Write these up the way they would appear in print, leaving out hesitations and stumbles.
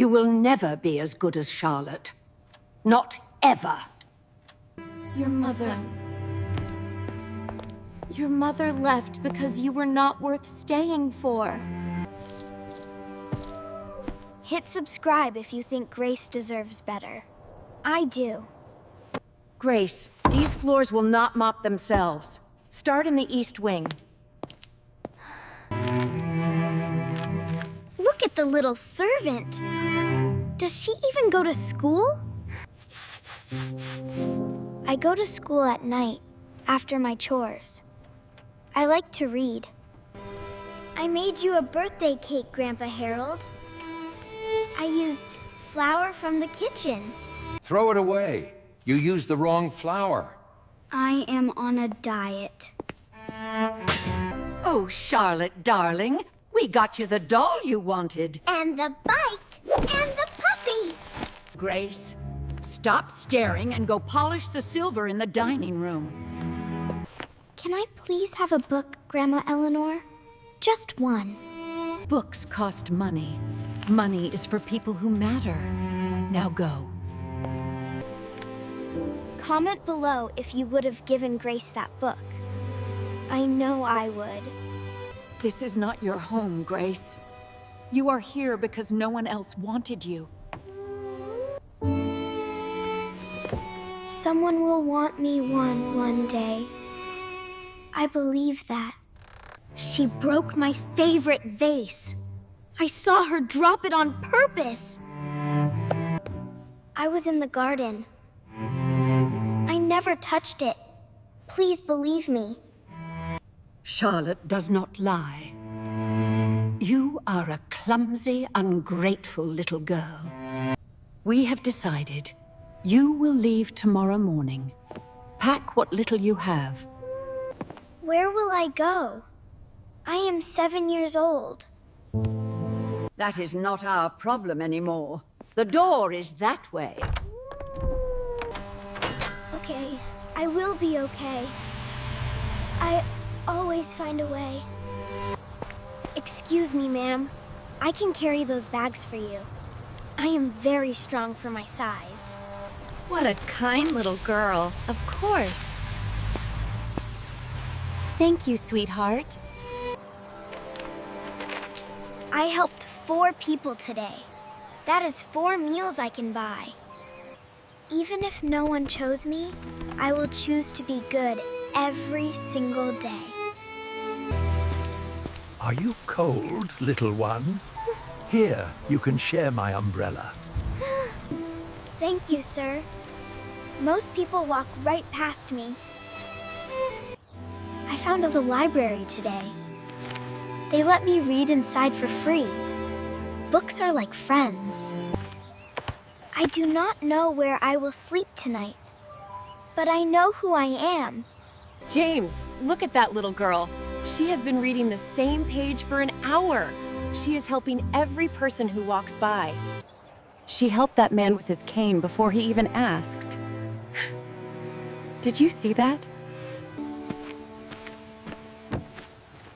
You will never be as good as Charlotte. Not ever. Your mother... Your mother left because you were not worth staying for. Hit subscribe if you think Grace deserves better. I do. Grace, these floors will not mop themselves. Start in the East Wing. Look at the little servant. Does she even go to school? I go to school at night, after my chores. I like to read. I made you a birthday cake, Grandpa Harold. I used flour from the kitchen. Throw it away. You used the wrong flour. I am on a diet. Oh, Charlotte, darling. We got you the doll you wanted. And the bike, and the puppy. Grace, stop staring and go polish the silver in the dining room. Can I please have a book, Grandma Eleanor? Just one. Books cost money. Money is for people who matter. Now go. Comment below if you would have given Grace that book. I know I would. This is not your home, Grace. You are here because no one else wanted you. Someone will want me one day. I believe that. She broke my favorite vase. I saw her drop it on purpose. I was in the garden. I never touched it. Please believe me. Charlotte does not lie. You are a clumsy, ungrateful little girl. We have decided you will leave tomorrow morning. Pack what little you have. Where will I go? I am 7 years old. That is not our problem anymore. The door is that way. Okay, I will be okay. I always find a way. Excuse me, ma'am. I can carry those bags for you. I am very strong for my size. What a kind little girl. Of course. Thank you, sweetheart. I helped 4 people today. That is 4 meals I can buy. Even if no one chose me, I will choose to be good every single day. Are you cold, little one? Here, you can share my umbrella. Thank you, sir. Most people walk right past me. I found the library today. They let me read inside for free. Books are like friends. I do not know where I will sleep tonight, but I know who I am. James, look at that little girl. She has been reading the same page for an hour. She is helping every person who walks by. She helped that man with his cane before he even asked. Did you see that?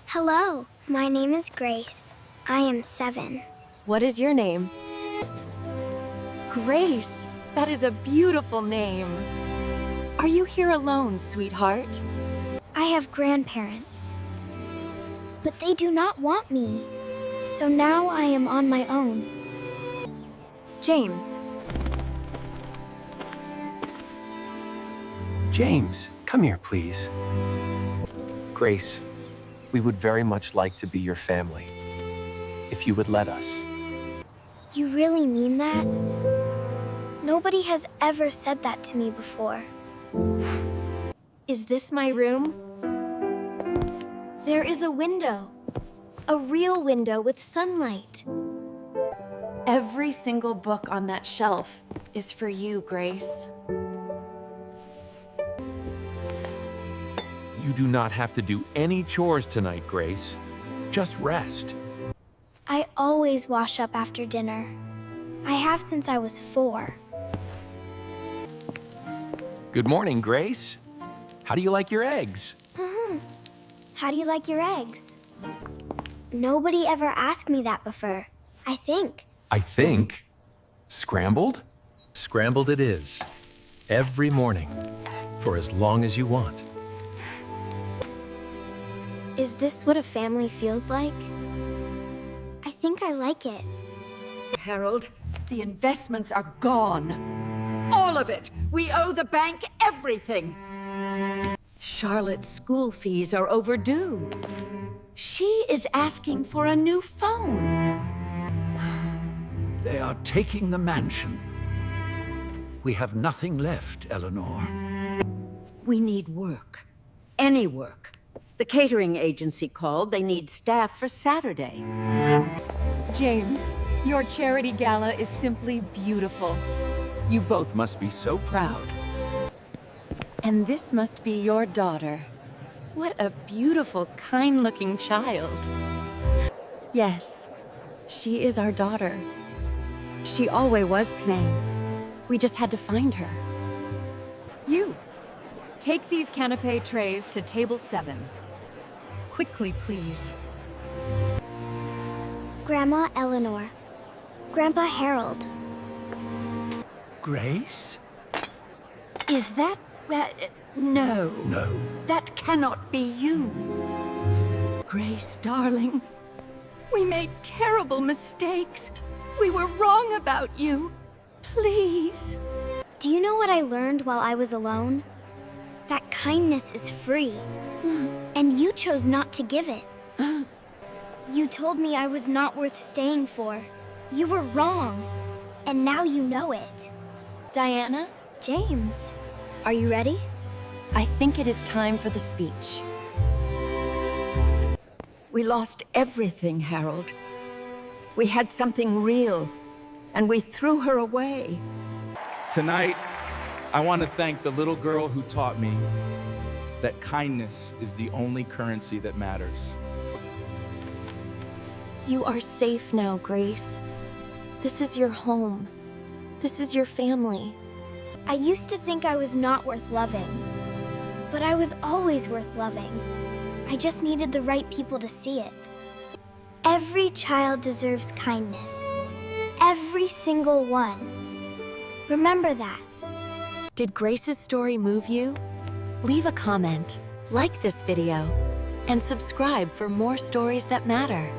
Hello, my name is Grace. I am 7. What is your name? Grace, that is a beautiful name. Are you here alone, sweetheart? I have grandparents, but they do not want me. So now I am on my own. James. James, come here, please. Grace, we would very much like to be your family, if you would let us. You really mean that? Nobody has ever said that to me before. Is this my room? There is a window. A real window with sunlight. Every single book on that shelf is for you, Grace. You do not have to do any chores tonight, Grace. Just rest. I always wash up after dinner. I have since I was 4. Good morning, Grace. How do you like your eggs? How do you like your eggs? Nobody ever asked me that before, I think. I think. Scrambled? Scrambled it is. Every morning. For as long as you want. Is this what a family feels like? I think I like it. Harold, the investments are gone. All of it. We owe the bank everything. Charlotte's school fees are overdue. She is asking for a new phone. They are taking the mansion. We have nothing left, Eleanor. We need work. Any work. The catering agency called. They need staff for Saturday. James, your charity gala is simply beautiful. You both must be so proud. And this must be your daughter. What a beautiful, kind-looking child. Yes, she is our daughter. She always was Penang. We just had to find her. You, take these canapé trays to table 7. Quickly, please. Grandma Eleanor. Grandpa Harold. Grace? Is that... no. No. That cannot be you. Grace, darling. We made terrible mistakes. We were wrong about you. Please. Do you know what I learned while I was alone? That kindness is free. And you chose not to give it. You told me I was not worth staying for. You were wrong. And now you know it. Diana, James, are you ready? I think it is time for the speech. We lost everything, Harold. We had something real, and we threw her away. Tonight, I want to thank the little girl who taught me that kindness is the only currency that matters. You are safe now, Grace. This is your home. This is your family. I used to think I was not worth loving, but I was always worth loving. I just needed the right people to see it. Every child deserves kindness. Every single one. Remember that. Did Grace's story move you? Leave a comment, like this video, and subscribe for more stories that matter.